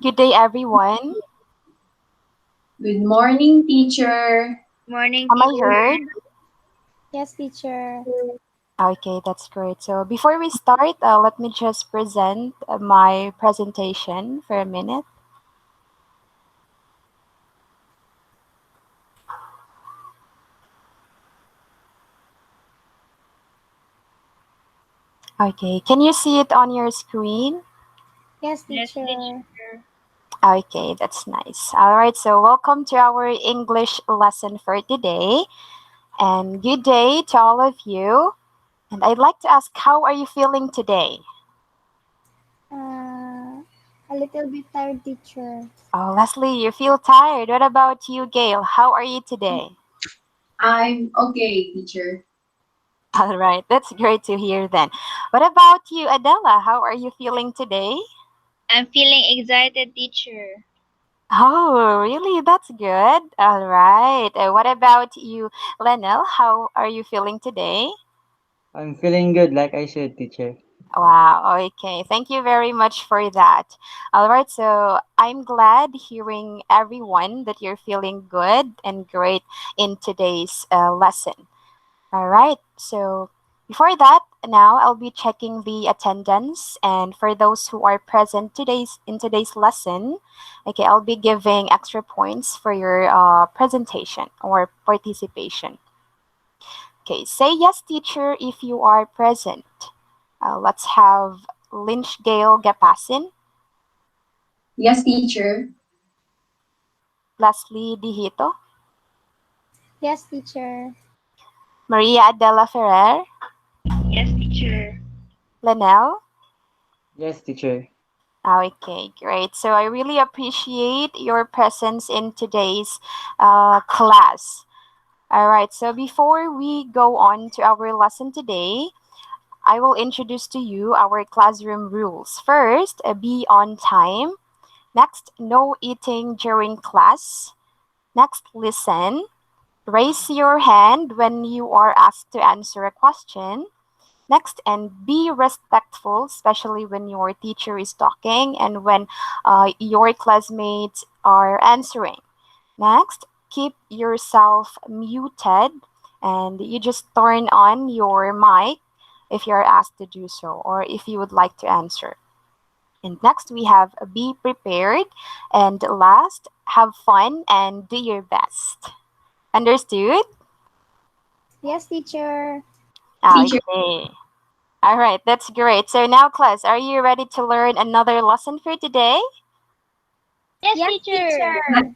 Good day, everyone. Good morning, teacher. Morning, Am I teacher. heard? Yes, teacher. Okay, that's great. So before we start, let me just present my presentation for a minute. Okay, can you see it on your screen? Yes, Yes, teacher. teacher. Okay, that's nice. All right, so welcome to our English lesson for today. And good day to all of you. And I'd like to ask, how are you feeling today? A little bit tired, teacher. Oh, Leslie, you feel tired. What about you, Gail? How are you today? I'm okay, teacher. All right, that's great to hear then. What about you, Adella? How are you feeling today? I'm feeling excited, teacher. Oh, really? That's good. All right. What about you, Lenel? How are you feeling today? I'm feeling good, like I said, teacher. Wow. Okay. Thank you very much for that. All right. So I'm glad hearing everyone that you're feeling good and great in today's lesson. All right. So before that, now I'll be checking the attendance, and for those who are present today's lesson, okay, I'll be giving extra points for your presentation or participation. Okay, say yes, teacher, if you are present. Let's have Lynchgail Gapasin, Yes, teacher. Leslie Dejito, Yes, teacher. Maria Adella Ferrer, Yes, teacher. Lenel. Yes, teacher. Okay, great. So I really appreciate your presence in today's class. All right, so before we go on to our lesson today, I will introduce to you our classroom rules. First, be on time. Next, no eating during class. Next, listen. Raise your hand when you are asked to answer a question. Next, and be respectful, especially when your teacher is talking and when your classmates are answering. Next, keep yourself muted and you just turn on your mic if you're asked to do so or if you would like to answer. And next, we have be prepared. And last, have fun and do your best. Understood? Yes, teacher. Teacher. Okay. All right, that's great. So now, class, are you ready to learn another lesson for today? Yes, Yes, teacher. teacher.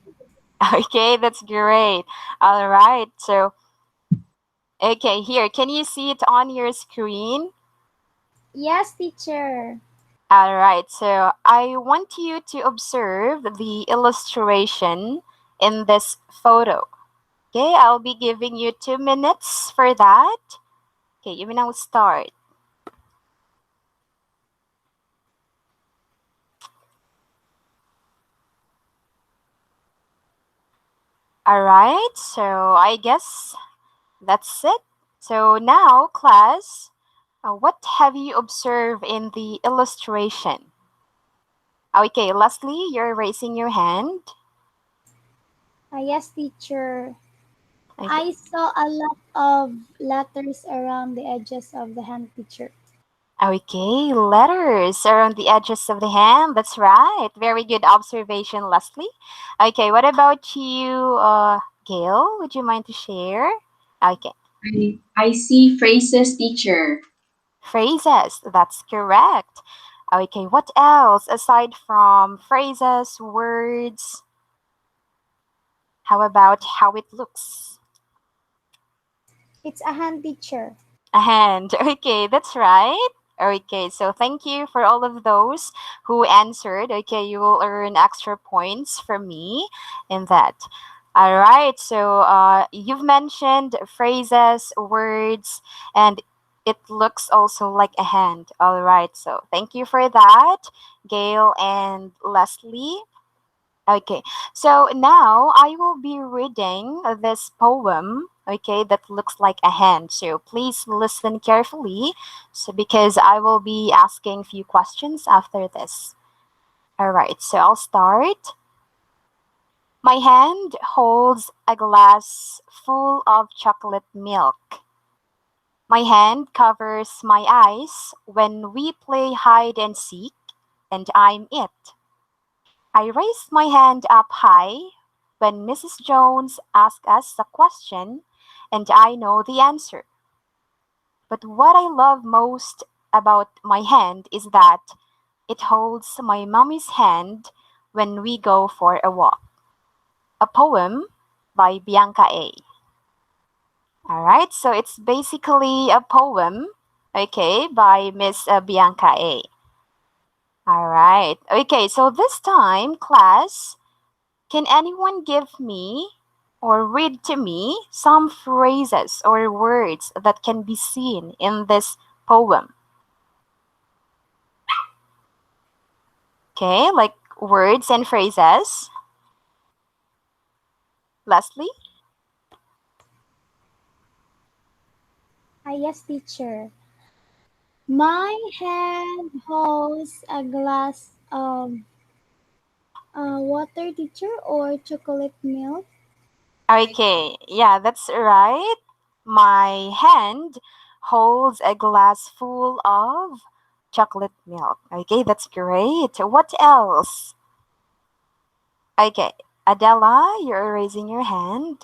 Okay, that's great. All right, so, okay, here, can you see it on your screen? Yes, teacher. All right, so I want you to observe the illustration in this photo. Okay, I'll be giving you 2 minutes for that. Okay, you may now start. All right, so I guess that's it. So now, class, what have you observed in the illustration? Okay, Leslie, you're raising your hand. Yes, teacher. Okay. I saw a lot of letters around the edges of the hand, teacher. Okay, letters around the edges of the hand. That's right. Very good observation, Leslie. Okay, what about you, Gail? Would you mind to share? Okay, I see phrases, teacher. phrases. That's correct. Okay, what else aside from phrases, words? How about how it looks? It's a hand, teacher. A hand. Okay, that's right. Okay, so thank you for all of those who answered. Okay, you will earn extra points from me in that. All right, so you've mentioned phrases, words, and it looks also like a hand. All right, so thank you for that, Gail and Leslie. Okay, so now I will be reading this poem, okay, that looks like a hand. So please listen carefully, so because I will be asking few questions after this. All right, so I'll start. My hand holds a glass full of chocolate milk. My hand covers my eyes when we play hide and seek, and I'm it. I raise my hand up high when Mrs. Jones asks us a question, and I know the answer. But what I love most about my hand is that it holds my mommy's hand when we go for a walk. A poem by Bianca A. All right, so it's basically a poem, okay, by Miss Bianca A. All right, okay, so this time, class, can anyone give me or read to me some phrases or words that can be seen in this poem? Okay, like words and phrases. Leslie? Yes, teacher. My hand holds a glass of water, teacher, or chocolate milk. Okay, yeah, that's right. My hand holds a glass full of chocolate milk. Okay, that's great. What else? Okay, Adela, you're raising your hand.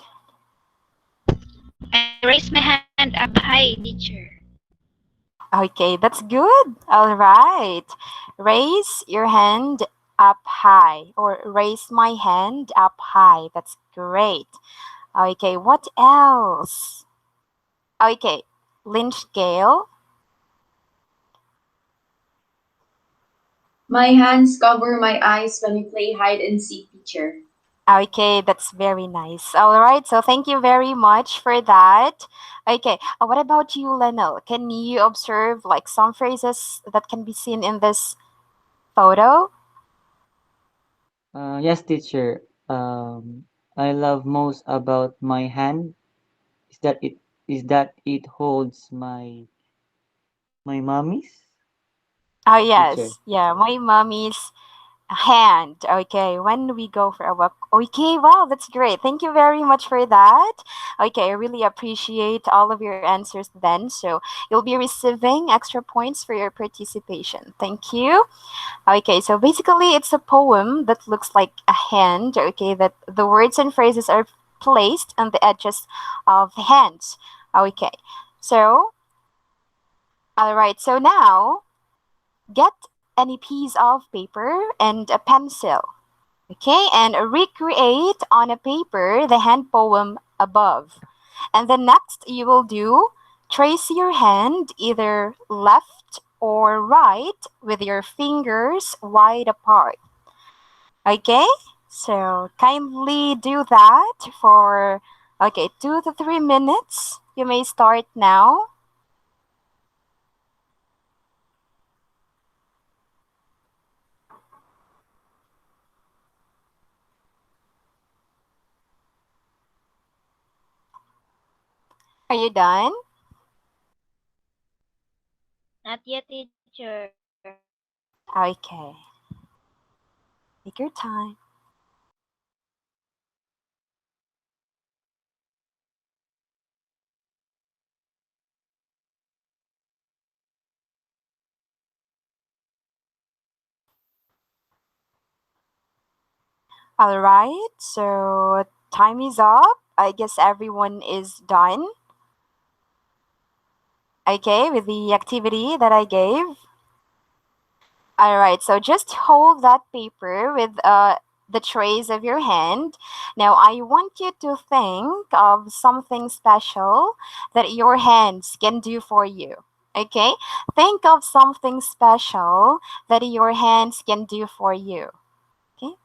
I raise my hand up high, teacher. Okay, that's good. All right. Raise your hand up high or raise my hand up high. That's great. Okay, what else? Okay, Lynchgail. My hands cover my eyes when we play hide and seek, teacher. Okay, that's very nice. All right, so thank you very much for that. Okay, what about you, Lenel? Can you observe like some phrases that can be seen in this photo? Yes, teacher. I love most about my hand is that it holds my mommy's. Oh, Yes, teacher. yes. Yeah, my mommy's hand. Okay, when we go for a walk. Okay, wow, that's great. Thank you very much for that. Okay, I really appreciate all of your answers then. So you'll be receiving extra points for your participation. Thank you. Okay, so basically it's a poem that looks like a hand, okay, that the words and phrases are placed on the edges of the hands. Okay, so, all right, so now get any piece of paper and a pencil, okay, and recreate on a paper the hand poem above. And then next you will do trace your hand either left or right with your fingers wide apart. Okay, so kindly do that for, okay, 2 to 3 minutes. You may start now. Are you done? Not yet, teacher. Okay, take your time. All right, so time is up. I guess everyone is done. Okay, with the activity that I gave. All right, so just hold that paper with the trace of your hand. Now, I want you to think of something special that your hands can do for you. Okay, think of something special that your hands can do for you. Okay,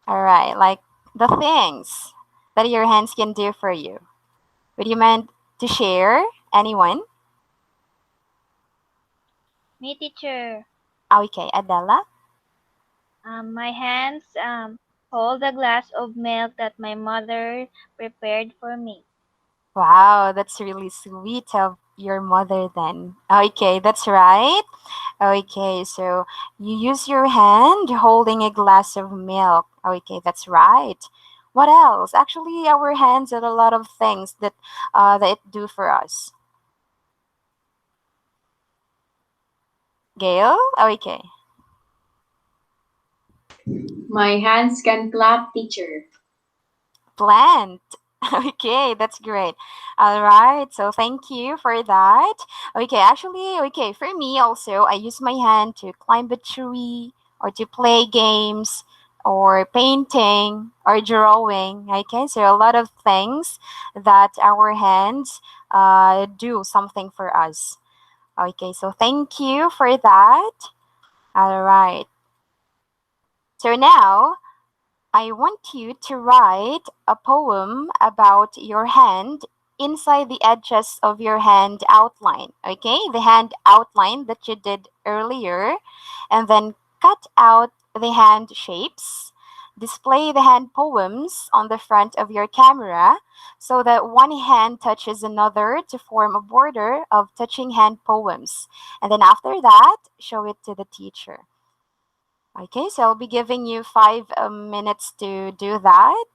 all right, like the things that your hands can do for you. Would you mind to share? Anyone? Me, teacher. Okay, Adela. My hands hold a glass of milk that my mother prepared for me. Wow, that's really sweet of your mother then. Okay, that's right. Okay, so you use your hand holding a glass of milk. Okay, that's right. What else? Actually, our hands are a lot of things that it do for us. Gail? Okay. My hands can clap, teacher. Plant. Okay, that's great. All right, so thank you for that. Okay, actually, okay, for me also, I use my hand to climb a tree or to play games or painting or drawing. Okay, so a lot of things that our hands do something for us. Okay, so thank you for that. All right, so now I want you to write a poem about your hand inside the edges of your hand outline. Okay, the hand outline that you did earlier, and then cut out the hand shapes. Display the hand poems on the front of your camera so that one hand touches another to form a border of touching hand poems. And then after that, show it to the teacher. Okay, so I'll be giving you 5 minutes to do that.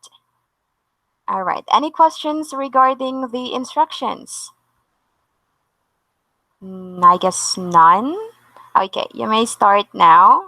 All right. Any questions regarding the instructions? I guess none. Okay, you may start now.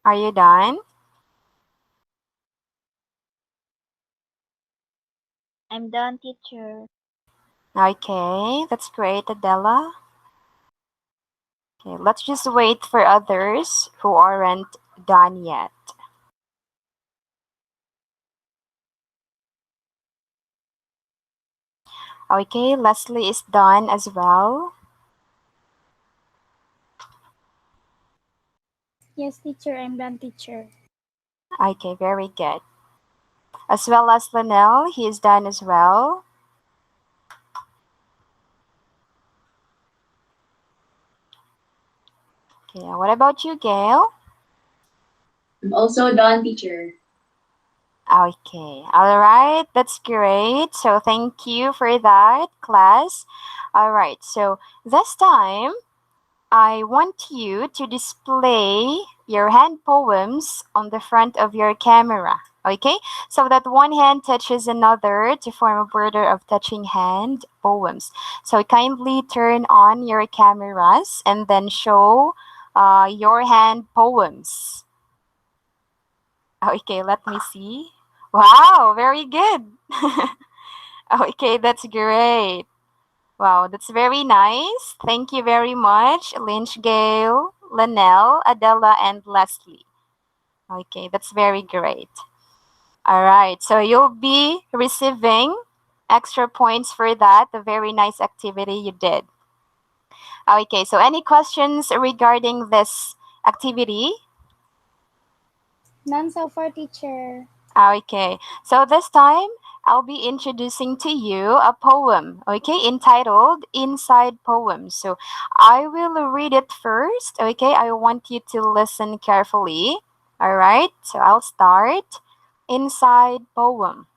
Are you done? I'm done, teacher. Okay, that's great, Adella. Okay, let's just wait for others who aren't done yet. Okay, Leslie is done as well. Yes, teacher, I'm done, teacher. Okay, very good. As well as Lenel, he is done as well. Okay, what about you, Gail? I'm also done, teacher. Okay, all right, that's great. So thank you for that, class. All right, so this time I want you to display your hand poems on the front of your camera. Okay, so that one hand touches another to form a border of touching hand poems. So kindly turn on your cameras and then show your hand poems. Okay, let me see. Wow, very good. Okay, that's great. Wow, that's very nice. Thank you very much, Lynchgail, Lenel, Adella, and Leslie. Okay, that's very great. All right, so you'll be receiving extra points for that. A very nice activity you did. Okay, so any questions regarding this activity? None so far, teacher. Okay, so this time I'll be introducing to you a poem, okay, entitled Inside Poem. So I will read it first, okay? I want you to listen carefully. All right, so I'll start. Inside Poem.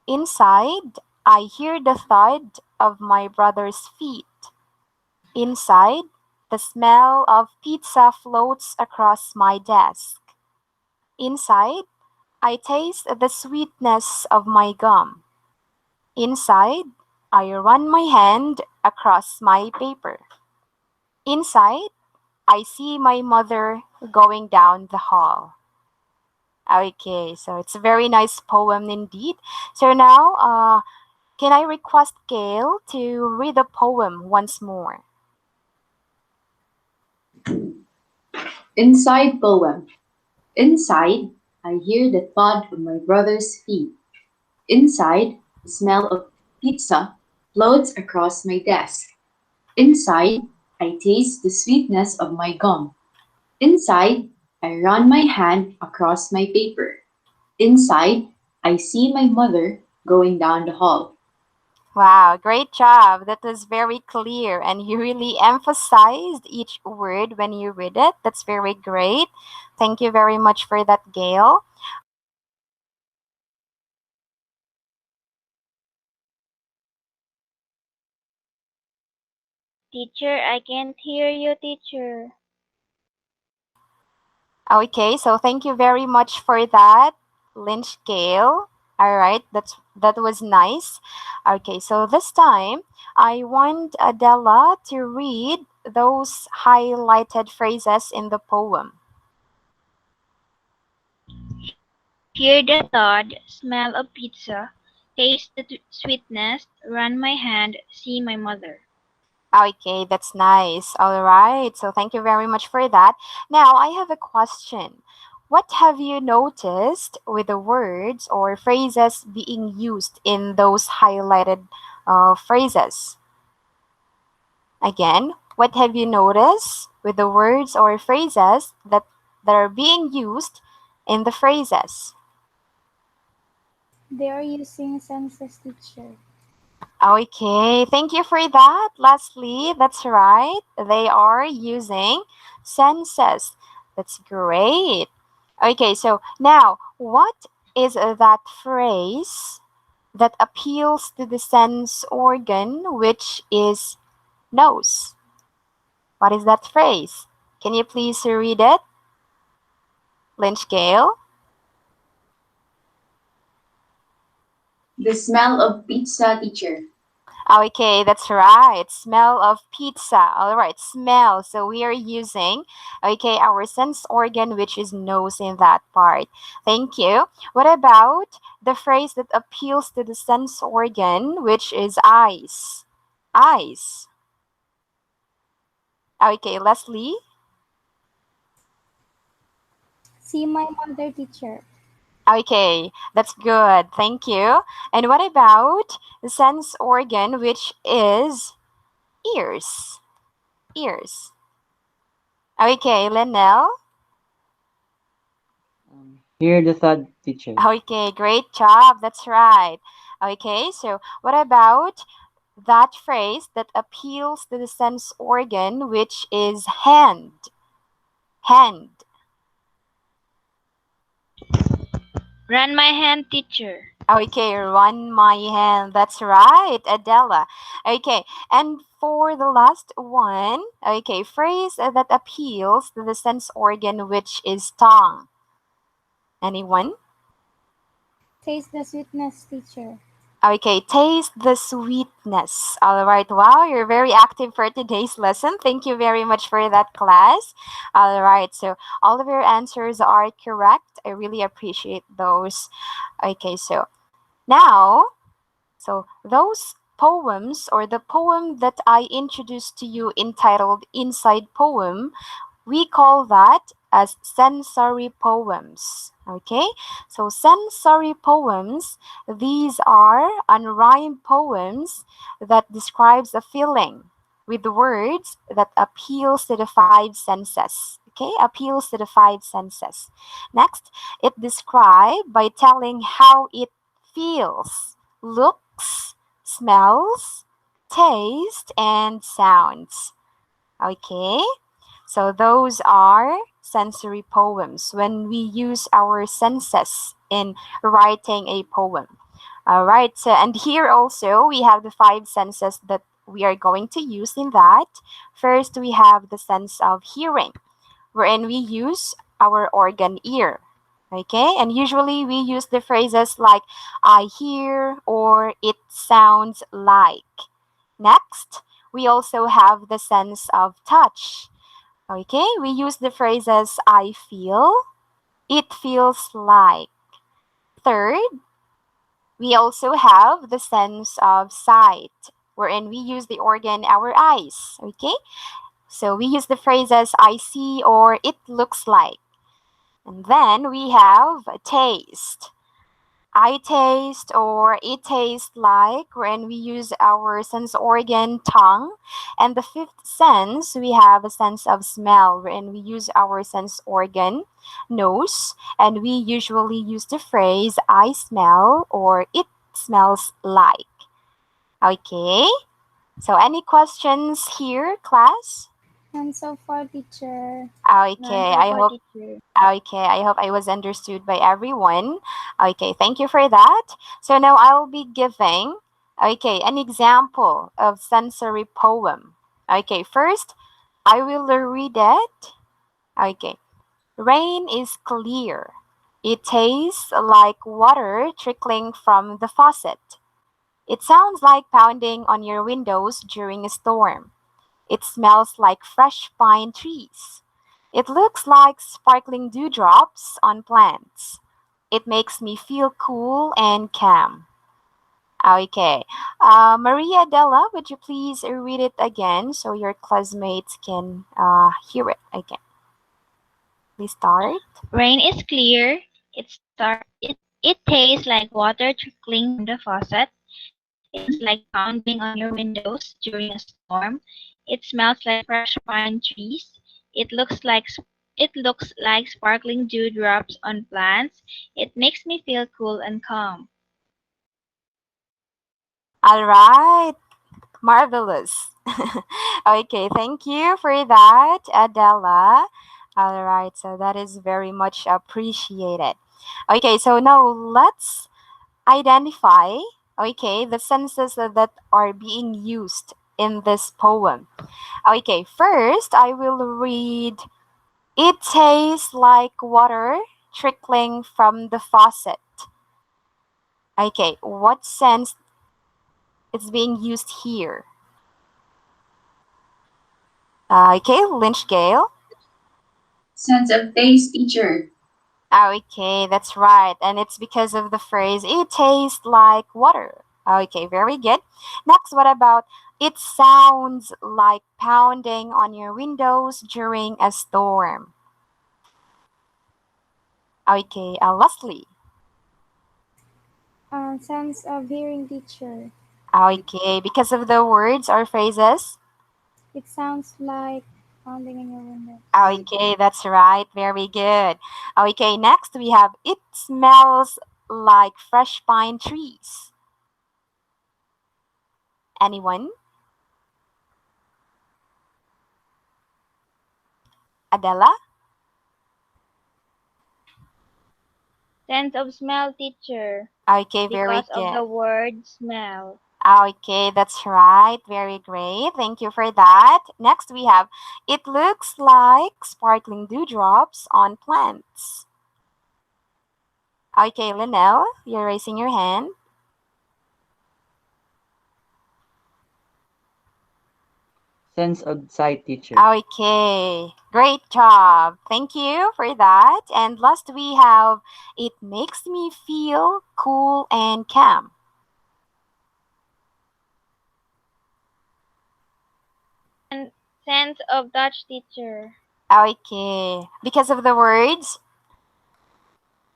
Inside, I hear the thud of my brother's feet. Inside, the smell of pizza floats across my desk. Inside, I taste the sweetness of my gum. Inside, I run my hand across my paper. Inside, I see my mother going down the hall. Okay, so it's a very nice poem indeed. So now, can I request Gail to read the poem once more? Inside poem. Inside, I hear the thud of my brother's feet. Inside, The smell of pizza floats across my desk. Inside, I taste the sweetness of my gum. Inside, I run my hand across my paper. Inside, I see my mother going down the hall. Wow, great job. That was very clear, and you really emphasized each word when you read it. That's very great. Thank you very much for that, Gail. Teacher, I can't hear you, teacher. Okay, so thank you very much for that, Lynchgail. All right, that was nice. Okay, so this time I want Adella to read those highlighted phrases in the poem. Hear the thud, smell of pizza, taste the sweetness, run my hand, see my mother. Okay, that's nice. All right, so thank you very much for that. Now I have a question. What have you noticed with the words or phrases being used in those highlighted phrases? Again, what have you noticed with the words or phrases that are being used in the phrases? They are using senses, teacher. Okay, thank you for that. Lastly, that's right. They are using senses. That's great. Okay, so now what is that phrase that appeals to the sense organ, which is nose? What is that phrase? Can you please read it? Lynch Gale. The smell of pizza, teacher. Okay, that's right. Smell of pizza. All right, smell. So we are using, okay, our sense organ, which is nose in that part. Thank you. What about the phrase that appeals to the sense organ, which is eyes? Eyes. Okay, Leslie. See my mother, teacher. Okay, that's good. Thank you. And what about the sense organ, which is ears? Ears. Okay, Lenel. Hear the thud, teacher. Okay, great job. That's right. Okay, so what about that phrase that appeals to the sense organ, which is hand? Hand. Run my hand, teacher. Okay, run my hand. That's right, Adella. Okay, and for the last one, okay, phrase that appeals to the sense organ, which is tongue. Anyone? Taste the sweetness, teacher. Okay, taste the sweetness. All right. Wow, you're very active for today's lesson. Thank you very much for that class. All right. So all of your answers are correct. I really appreciate those. Okay, so now, so those poems or the poem that I introduced to you entitled Inside Poem, we call that as sensory poems. Okay, so sensory poems, these are unrhymed poems that describes a feeling with words that appeals to the five senses. Okay, appeals to the five senses. Next, it describes by telling how it feels, looks, smells, taste, and sounds. Okay, so those are sensory poems when we use our senses in writing a poem. All right, so and here also we have the five senses that we are going to use in that. First, we have the sense of hearing, wherein we use our organ ear. Okay, and usually we use the phrases like I hear or it sounds like. Next, we also have the sense of touch. Okay, we use the phrases I feel, it feels like. Third, we also have the sense of sight, wherein we use the organ our eyes. Okay, so we use the phrases I see or it looks like. And then we have taste. I taste or it tastes like, when we use our sense organ tongue. And the fifth sense, we have a sense of smell, wherein we use our sense organ nose. And we usually use the phrase I smell or it smells like. Okay, so any questions here, class? And so far, teacher. None Okay, so I far, hope teacher. Okay, I hope I was understood by everyone. Okay, thank you for that. So now I'll be giving, an example of sensory poem. Okay, first, I will read it. Okay, rain is clear. It tastes like water trickling from the faucet. It sounds like pounding on your windows during a storm. It smells like fresh pine trees. It looks like sparkling dewdrops on plants. It makes me feel cool and calm. Okay. Maria Adella, would you please read it again so your classmates can hear it again? Please start. Rain is clear. It tastes like water trickling from the faucet. It sounds like pounding on your windows during a storm. It smells like fresh pine trees. It looks like sparkling dewdrops on plants. It makes me feel cool and calm. All right. Marvelous. Okay, thank you for that, Adela. All right, so that is very much appreciated. Okay, so now let's identify, the senses that are being used in this poem. Okay, first I will read it tastes like water trickling from the faucet. Okay, what sense is being used here? Okay, Lynch Gale. Sense of taste, teacher. Okay, that's right. And it's because of the phrase, it tastes like water. Okay, very good. Next, what about it sounds like pounding on your windows during a storm? Okay, Leslie. Sense of hearing, teacher. Okay, because of the words or phrases? It sounds like pounding in your windows. Okay, that's right. Very good. Okay, next we have it smells like fresh pine trees. Anyone? Adela? Sense of smell, teacher, Okay, very because of good. the word smell. Okay, that's right. Very great. Thank you for that. Next, we have it looks like sparkling dewdrops on plants. Okay, Lenel, you're raising your hand. Sense of sight, teacher. Okay, great job. Thank you for that. And last, we have it makes me feel cool and calm. And sense of touch, teacher. Okay, because of the words.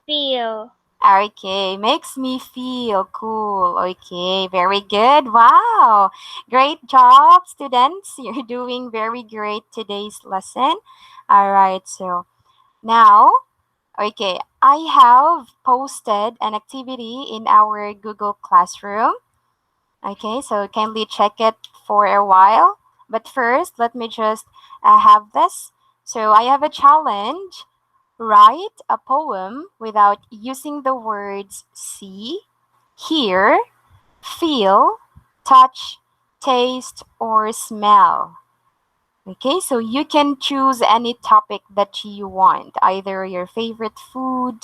Feel. Okay, makes me feel cool. Okay, very good. Wow. Great job, students. You're doing very great today's lesson. All right, so now, I have posted an activity in our Google Classroom. Okay, so kindly check it for a while. But first, let me just have this. So I have a challenge. Write a poem without using the words see, hear, feel, touch, taste, or smell. Okay, so you can choose any topic that you want, either your favorite food,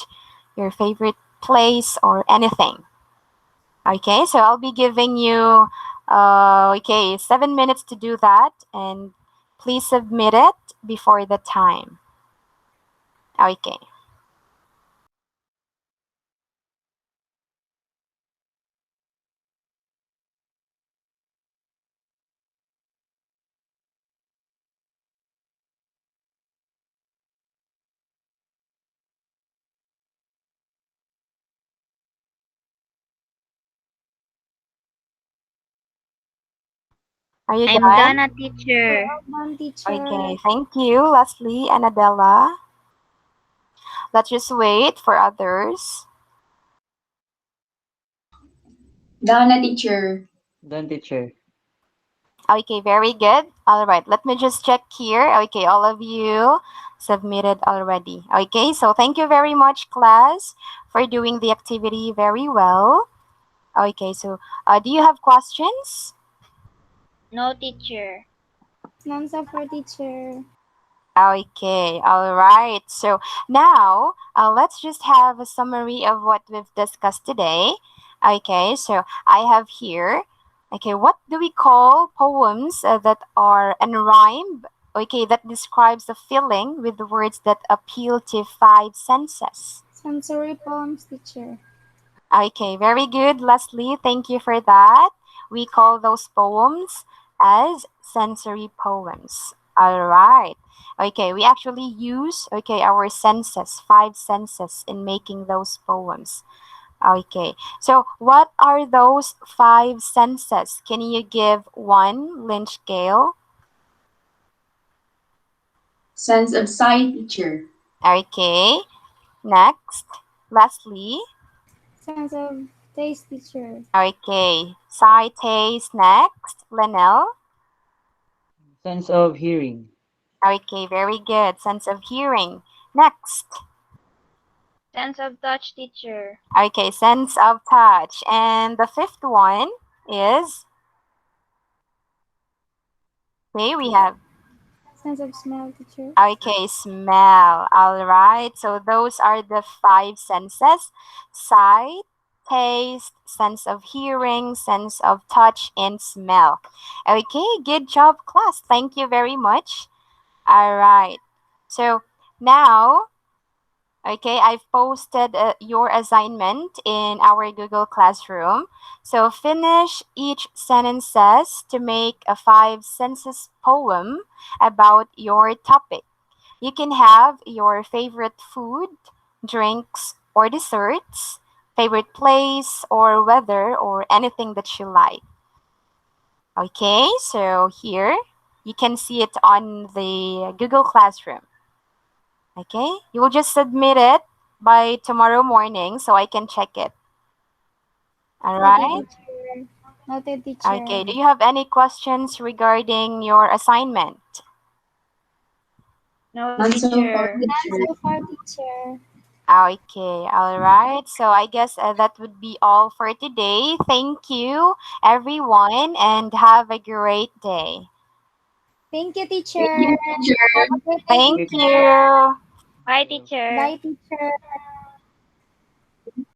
your favorite place, or anything. Okay, so I'll be giving you 7 minutes to do that, and please submit it before the time. Okay. Are you I'm done? done, We're teacher. all done, teacher. Okay, thank you, Leslie and Adella. Let's just wait for others. Donna teacher. Done, teacher. Okay, very good. All right, let me just check here. Okay, all of you submitted already. Okay, so thank you very much, class, for doing the activity very well. Okay, so do you have questions? No, teacher. None so far, teacher. Okay, all right. So now let's just have a summary of what we've discussed today. Okay, so I have here, okay, what do we call poems that are unrhymed? Okay, that describes the feeling with the words that appeal to five senses. Sensory poems, teacher. Okay, very good, Leslie. Thank you for that. We call those poems as sensory poems. All right. Okay, we actually use our senses, five senses in making those poems. Okay. So, what are those five senses? Can you give one, Lynch Gale? Sense of sight teacher. Okay. Next, Leslie. Sense of taste, teacher. Okay. Sight, taste. Next, Lenel. Sense of hearing. Okay, very good. Sense of hearing. Next. Sense of touch, teacher. Okay, sense of touch. And the fifth one is, okay, we have, Sense of smell, teacher. okay, smell. All right. So those are the five senses: sight, taste, sense of hearing, sense of touch, and smell. Okay, good job, class. Thank you very much. All right. So now, okay, I've posted your assignment in our Google Classroom. So finish each sentences to make a five sentences poem about your topic. You can have your favorite food, drinks, or desserts, favorite place or weather, or anything that you like. Okay, so here you can see it on the Google Classroom. Okay, you will just submit it by tomorrow morning so I can check it. All Okay, right. teacher. Noted, Okay, teacher. do you have any questions regarding your assignment? No, None so far teacher. None teacher. so far, teacher. Okay, all right. So I guess that would be all for today. Thank you, everyone, and have a great day. Thank you, Thank teacher. you teacher. Have a great day, Thank Thank you, teacher. teacher. you. Bye, Thank you. teacher. Bye, teacher.